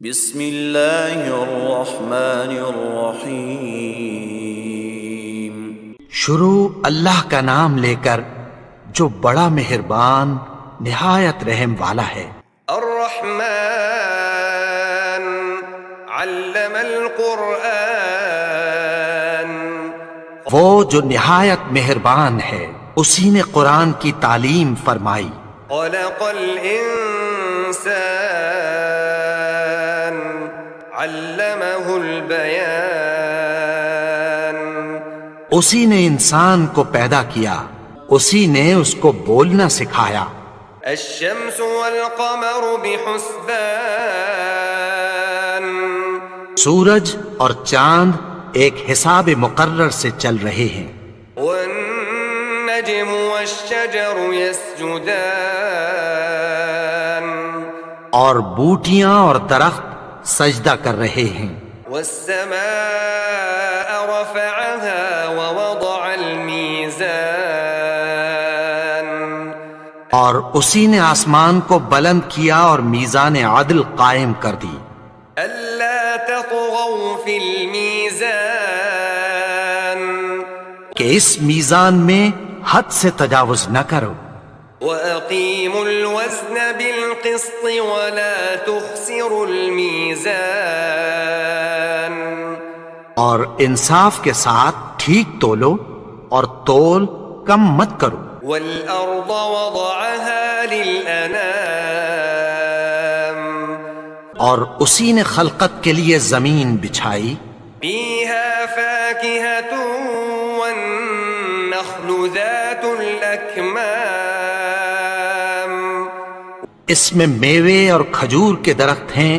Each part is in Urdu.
بسم اللہ الرحمن الرحیم۔ شروع اللہ کا نام لے کر جو بڑا مہربان نہایت رحم والا ہے۔ الرحمن علم القرآن، وہ جو نہایت مہربان ہے اسی نے قرآن کی تعلیم فرمائی۔ خلق الانسان علمہ البیان، اسی نے انسان کو پیدا کیا، اسی نے اس کو بولنا سکھایا۔ الشمس والقمر بحسبان، سورج اور چاند ایک حساب مقرر سے چل رہے ہیں۔ والنجم والشجر يسجدان، اور بوٹیاں اور درخت سجدہ کر رہے ہیں۔ والسماء رفعها ووضع الميزان، اور اسی نے آسمان کو بلند کیا اور میزان عدل قائم کر دی۔ ألا تطغوا في الميزان، کہ اس میزان میں حد سے تجاوز نہ کرو۔ وأقيموا الوزن بالقسط ولا تخسروا الميزان، اور انصاف کے ساتھ ٹھیک تولو اور تول کم مت کرو۔ والأرض وضعها للأنام، اور اسی نے خلقت کے لیے زمین بچھائی، فيها فاكهة والنخل ذات الأكمام، اس میں میوے اور کھجور کے درخت ہیں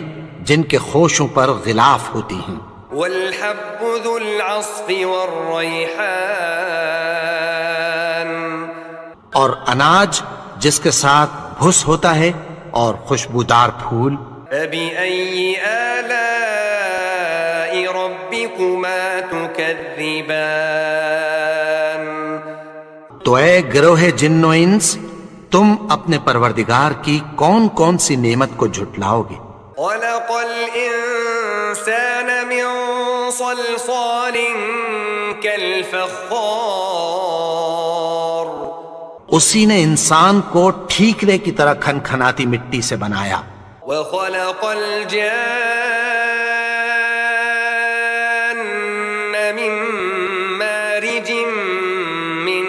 جن کے خوشوں پر غلاف ہوتی ہیں، والحب ذو العصف والريحان، اور اناج جس کے ساتھ بھس ہوتا ہے اور خوشبودار پھول۔ فبأي آلاء ربكما تكذبان، تو اے گروہ جن و انس، تم اپنے پروردگار کی کون کون سی نعمت کو جھٹلاؤ گے؟ خلق الإنسان من صلصال كالفخار، اسی نے انسان کو ٹھیکرے کی طرح کھنکھناتی مٹی سے بنایا۔ وخلق الجان من مارج من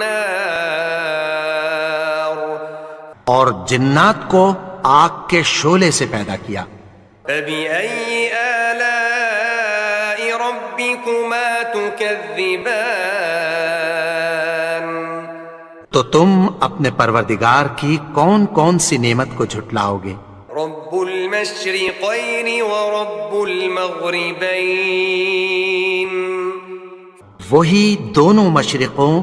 نار، اور جنات کو آگ کے شعلے سے پیدا کیا۔ فبأي آلاء ربكما تكذبان، تو تم اپنے پروردگار کی کون کون سی نعمت کو جھٹلاؤ گے؟ رب المشرقين ورب المغربين، وہی دونوں مشرقوں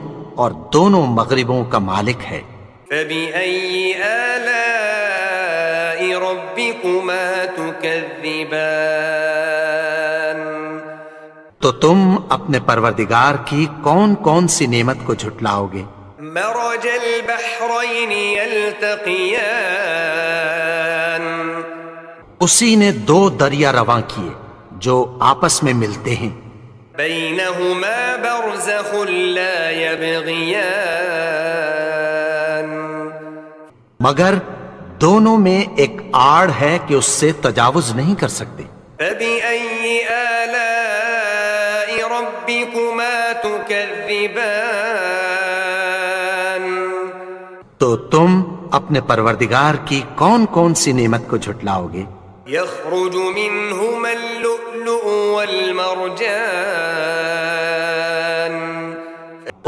اور دونوں مغربوں کا مالک ہے۔ فبأي آلاء ربكما تكذبان، تو تم اپنے پروردگار کی کون کون سی نعمت کو جھٹلاؤ گے؟ مرج البحرين يلتقيان، اسی نے دو دریا رواں کیے جو آپس میں ملتے ہیں، بينهما برزخ لا يبغيان، مگر دونوں میں ایک آڑ ہے کہ اس سے تجاوز نہیں کر سکتے۔ فبأي آلاء ربكما تكذبان، تو تم اپنے پروردگار کی کون کون سی نعمت کو جھٹلاؤ گے؟ يخرج منهما اللؤلؤ والمرجان،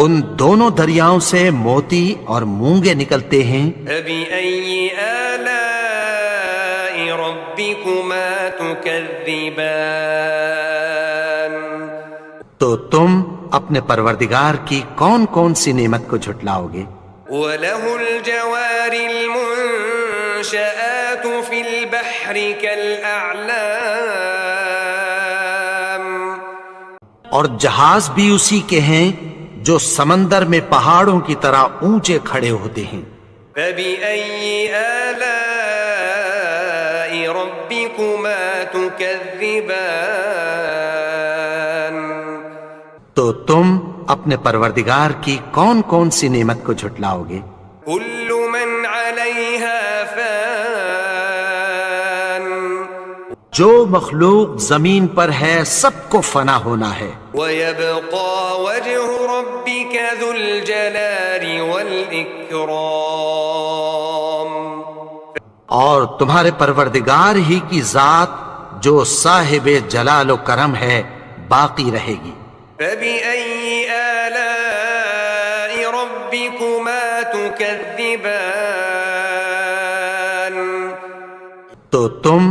ان دونوں دریاؤں سے موتی اور مونگے نکلتے ہیں۔ فبأي آلاء ربكما تكذبان، تو تم اپنے پروردگار کی کون کون سی نعمت کو جھٹلاؤ گے؟ وله الجوار المنشآت في البحر كالأعلام، اور جہاز بھی اسی کے ہیں جو سمندر میں پہاڑوں کی طرح اونچے کھڑے ہوتے ہیں۔ فبأي آلاء ربكما ربكما تكذبان تو تم اپنے پروردگار کی کون کون سی نعمت کو جھٹلاؤ گے؟ كل من عليها فان جو مخلوق زمین پر ہے سب کو فنا ہونا ہے، ويبقى وجه ربك ذو الجلال والإكرام اور تمہارے پروردگار ہی کی ذات جو صاحب جلال و کرم ہے باقی رہے گی۔ فبأي آلاء ربكما تكذبان تو تم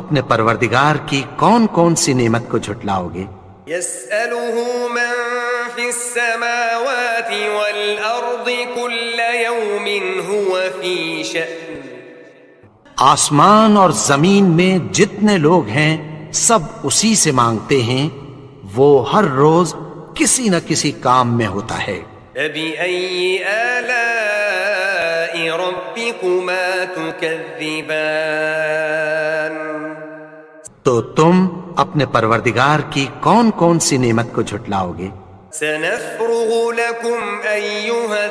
اپنے پروردگار کی کون کون سی نعمت کو جھٹلاؤ گے؟ يسأله من في السماوات والأرض كل يوم هو في شأن آسمان اور زمین میں جتنے لوگ ہیں سب اسی سے مانگتے ہیں، وہ ہر روز کسی نہ کسی کام میں ہوتا ہے۔ فبأي آلاء ربكما تكذبان تو تم اپنے پروردگار کی کون کون سی نعمت کو جھٹلاؤ گے؟ سنفرغ لكم أيها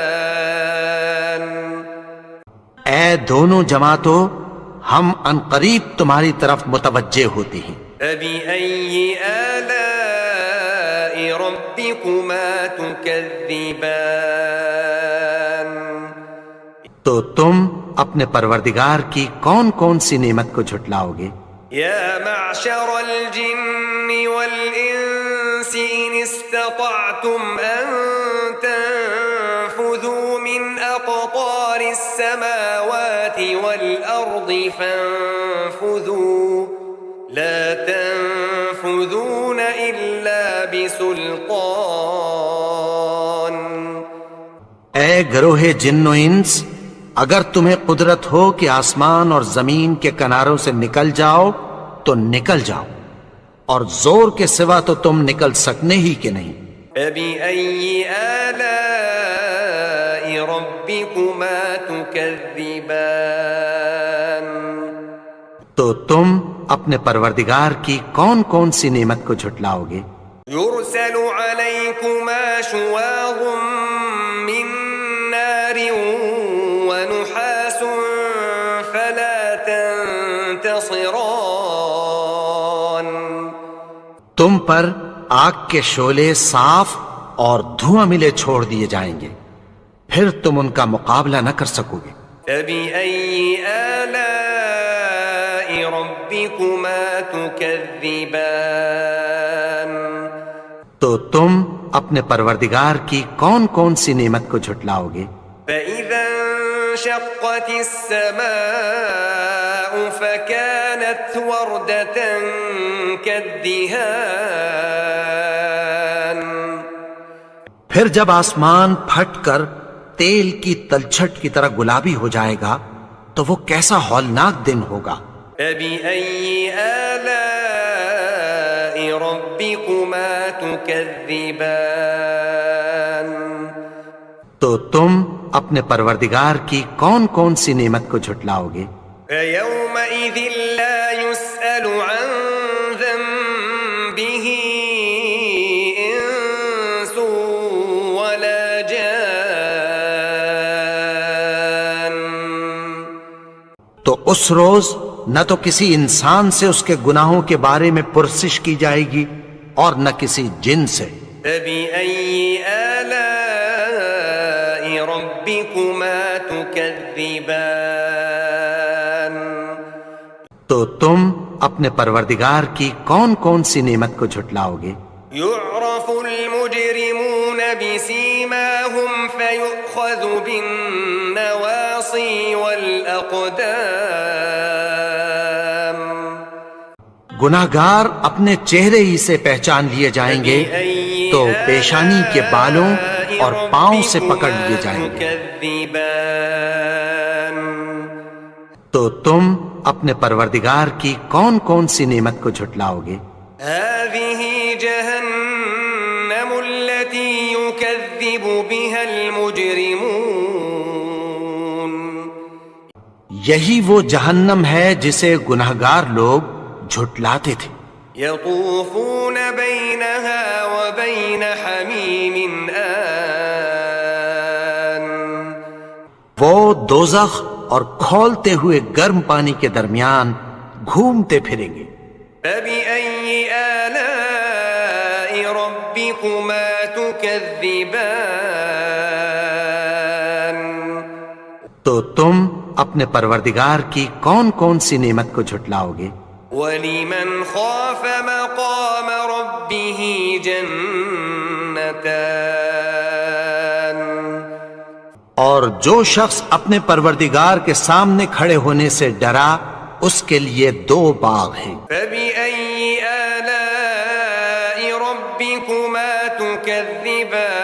الثقلان اے دونوں جماعتوں، ہم عنقریب تمہاری طرف متوجہ ہوتے ہیں۔ فبأي آلاء ربكما تكذبان تو تم اپنے پروردگار کی کون کون سی نعمت کو جھٹلاؤ گے؟ يا معشر الجن والإنس إن استطعتم أن تنفذوا من أقطار السماوات والأرض فانفذوا لا تنفذون إلا بسلطان اے گروہ جن و انس، اگر تمہیں قدرت ہو کہ آسمان اور زمین کے کناروں سے نکل جاؤ تو نکل جاؤ، اور زور کے سوا تو تم نکل سکنے ہی کہ نہیں۔ فبأي آلاء ربكما تكذبان تو تم اپنے پروردگار کی کون کون سی نعمت کو جھٹلاؤ گے؟ يرسل عليكما شواظ من نار ونحاس فلا تنتصران تم پر آگ کے شعلے صاف اور دھواں ملے چھوڑ دیے جائیں گے، پھر تم ان کا مقابلہ نہ کر سکو گے۔ فبأي آلاء ربكما تكذبان تو تم اپنے پروردگار کی کون کون سی نعمت کو جھٹلاؤ گے؟ فإذا انشقت السماء فكانت وردة كالدهان پھر جب آسمان پھٹ کر تیل کی تلچھٹ کی طرح گلابی ہو جائے گا تو وہ کیسا ہولناک دن ہوگا۔ فبأي آلاء ربكما تكذبان تو تم اپنے پروردگار کی کون کون سی نعمت کو جھٹلاؤ گے؟ فيومئذ لا يسأل عن ذنبه إنس ولا جان تو اس روز نہ تو کسی انسان سے اس کے گناہوں کے بارے میں پرسش کی جائے گی اور نہ کسی جن سے۔ فبأي آلاء ربكما تكذبان تو تم اپنے پروردگار کی کون کون سی نعمت کو جھٹلاؤ گے؟ يعرف المجرمون بسيماهم فيؤخذ بالنواصي والأقدام گناہگار اپنے چہرے ہی سے پہچان لیے جائیں گے تو پیشانی کے بالوں اور پاؤں سے پکڑ لیے جائیں گے۔ تكذبان تو تم اپنے پروردگار کی کون کون سی نعمت کو جھٹلاؤ گے؟ هذه جهنم التي يكذب بها المجرمون یہی وہ جہنم ہے جسے گنہگار لوگ جھٹلاتے تھے۔ يطوفون بينها وبين حميم آن وہ دوزخ اور کھولتے ہوئے گرم پانی کے درمیان گھومتے پھریں گے۔ فبأي آلاء ربكما تكذبان تو تم اپنے پروردگار کی کون کون سی نعمت کو جھٹلاؤ گے؟ ولمن خاف مقام ربه جنتان اور جو شخص اپنے پروردگار کے سامنے کھڑے ہونے سے ڈرا اس کے لیے 2 باغ ہیں۔ فبأي آلاء ربكما تكذبان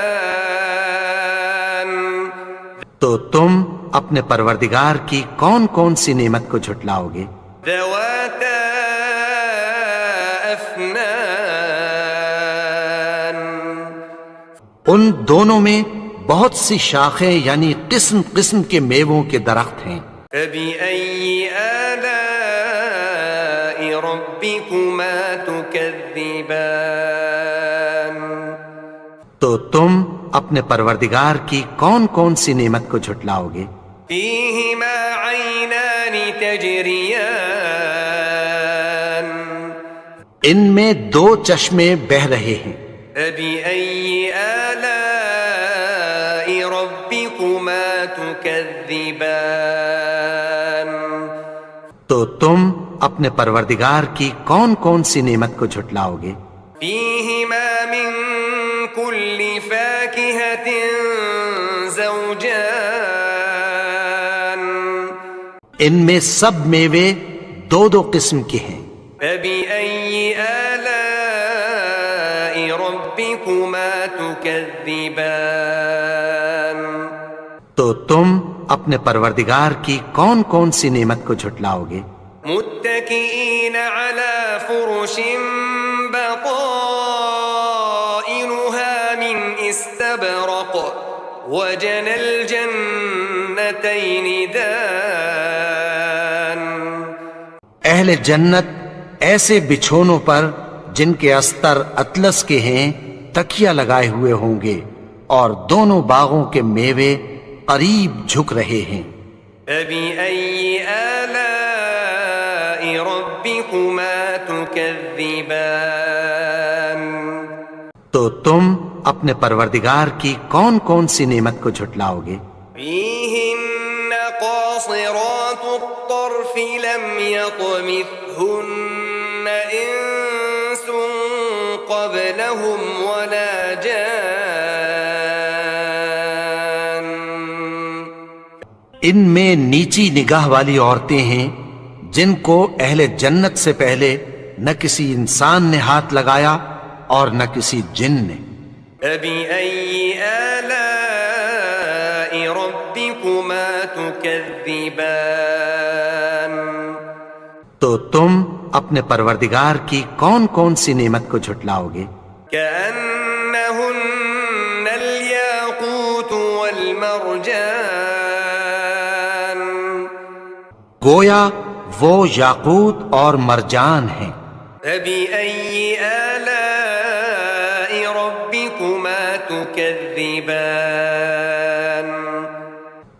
تو تم اپنے پروردگار کی کون کون سی نعمت کو جھٹلاؤ گے؟ ذواتا أفنان ان دونوں میں بہت سی شاخیں یعنی قسم قسم کے میووں کے درخت ہیں۔ فبأي آلاء ربكما تكذبان تو تم اپنے پروردگار کی کون کون سی نعمت کو جھٹلاؤ گے؟ فيهما عينان تجريان ان میں 2 چشمے بہہ رہے ہیں۔ فبأي آلاء ربكما تكذبان تو تم اپنے پروردگار کی کون کون سی نعمت کو جھٹلاؤ گے؟ فيهما من كل فاكهة زوجان ان میں سب میوے 2 قسم کے ہیں۔ فبأي آلاء ربكما تكذبان تو تم اپنے پروردگار کی کون کون سی نعمت کو جھٹلاؤ گے؟ متكئين على فرش بطائنها من استبرق وجنى الجنتين دان اہل جنت ایسے بچھونوں پر جن کے استر اطلس کے ہیں تکیہ لگائے ہوئے ہوں گے اور دونوں باغوں کے میوے قریب جھک رہے ہیں۔ فبأي آلاء ربكما تكذبان تو تم اپنے پروردگار کی کون کون سی نعمت کو جھٹلاؤ گے؟ فيهن قاصرات الطرف لم يطمثهن إنس قبلهم ولا جان ان میں نیچی نگاہ والی عورتیں ہیں جن کو اہل جنت سے پہلے نہ کسی انسان نے ہاتھ لگایا اور نہ کسی جن نے۔ فبأي آلاء ربكما تكذبان تو تم اپنے پروردگار کی کون کون سی نعمت کو جھٹلاؤ گے؟ كأنهن الياقوت والمرجان گویا وہ یاقوت اور مرجان ہیں۔ فبأي آلاء ربكما تكذبان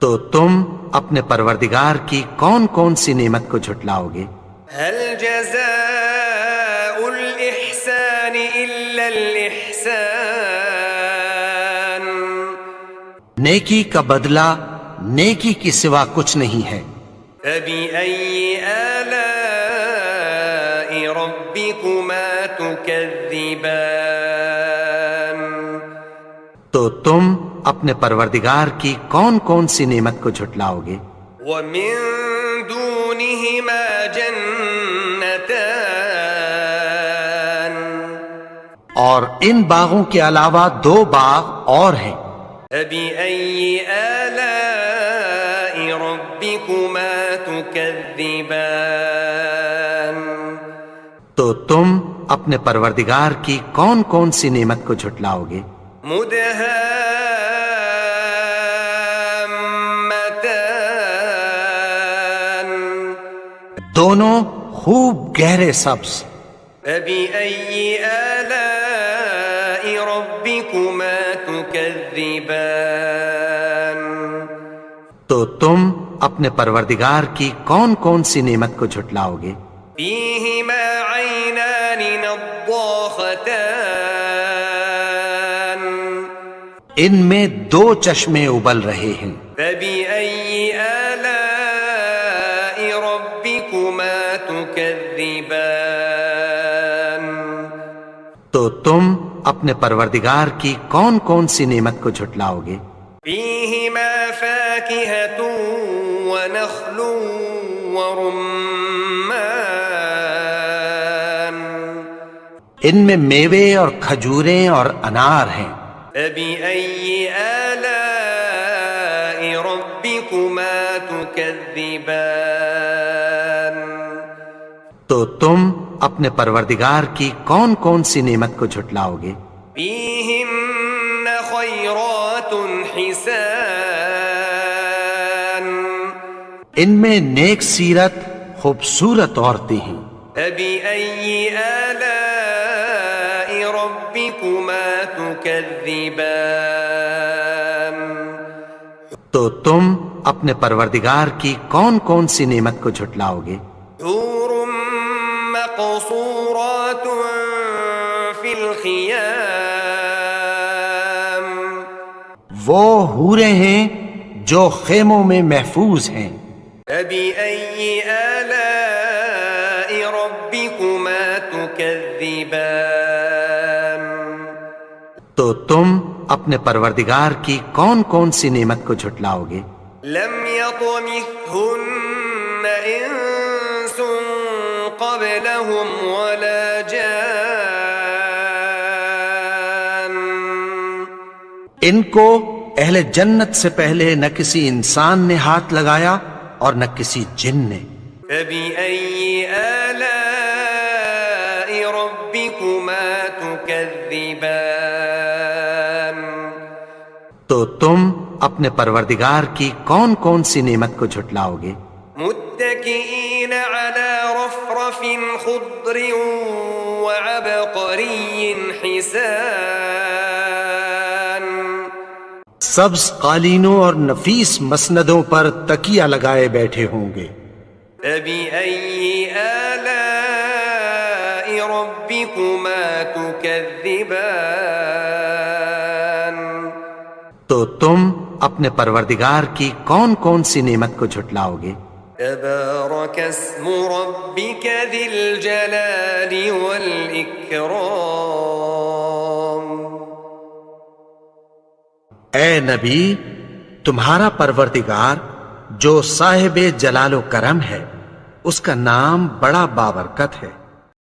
تو تم اپنے پروردگار کی کون کون سی نعمت کو جھٹلاؤ گے؟ هل جزاء الإحسان إلا الإحسان نیکی کا بدلہ نیکی کی سوا کچھ نہیں ہے۔ فبأي آلاء ربكما تكذبان تو تم اپنے پروردگار کی کون کون سی نعمت کو جھٹلاؤ گے؟ ومن دونهما جنتان اور ان باغوں کے علاوہ 2 باغ اور ہیں۔ فبأي آلاء ربكما تكذبان تو تم اپنے پروردگار کی کون کون سی نعمت کو جھٹلاؤ گے؟ مدهامتان دونوں خوب گہرے سبز. فبأي آلاء ربكما تكذبان تو تم اپنے پروردگار کی کون کون سی نعمت کو جھٹلاؤ گے؟ فيهما عينان نضاختان ان میں دو چشمے ابل رہے ہیں. فبأي آلاء ربكما تكذبان تو تم اپنے پروردگار کی کون کون سی نعمت کو جھٹلاؤ گے؟ فيهما فاكهة ونخل ورمان ان میں میوے اور کھجوریں اور انار ہیں. فبأي آلاء ربكما تكذبان تو تم اپنے پروردگار کی کون کون سی نعمت کو جھٹلاؤ گے؟ فيهن خيرات حسان ان میں نیک سیرت خوبصورت عورتیں ہیں. فبأي آلاء ربكما تكذبان تو تم اپنے پروردگار کی کون کون سی نعمت کو جھٹلاؤ گے؟ حور مقصورات في الخيام وہ حوریں ہیں جو خیموں میں محفوظ ہیں. فبأي آلاء ربكما تكذبان تو تم اپنے پروردگار کی کون کون سی نعمت کو جھٹلاؤ گے؟ لم يطمثهن إنس قبلهم ولا جان ان کو اہل جنت سے پہلے نہ کسی انسان نے ہاتھ لگایا اور نہ کسی جن نے. فبأي آلاء ربكما تكذبان تو تم اپنے پروردگار کی کون کون سی نعمت کو جھٹلاؤ گے؟ متكئين على رفرف خضر وعبقري حسان سبز قالینوں اور نفیس مسندوں پر تکیہ لگائے بیٹھے ہوں گے. فبأي آلاء ربكما تكذبان تو تم اپنے پروردگار کی کون کون سی نعمت کو جھٹلاؤ گے؟ تبارك اسم ربك ذي الجلال والإكرام اے نبی، تمہارا پروردگار جو صاحب جلال و کرم ہے، اس کا نام بڑا بابرکت ہے.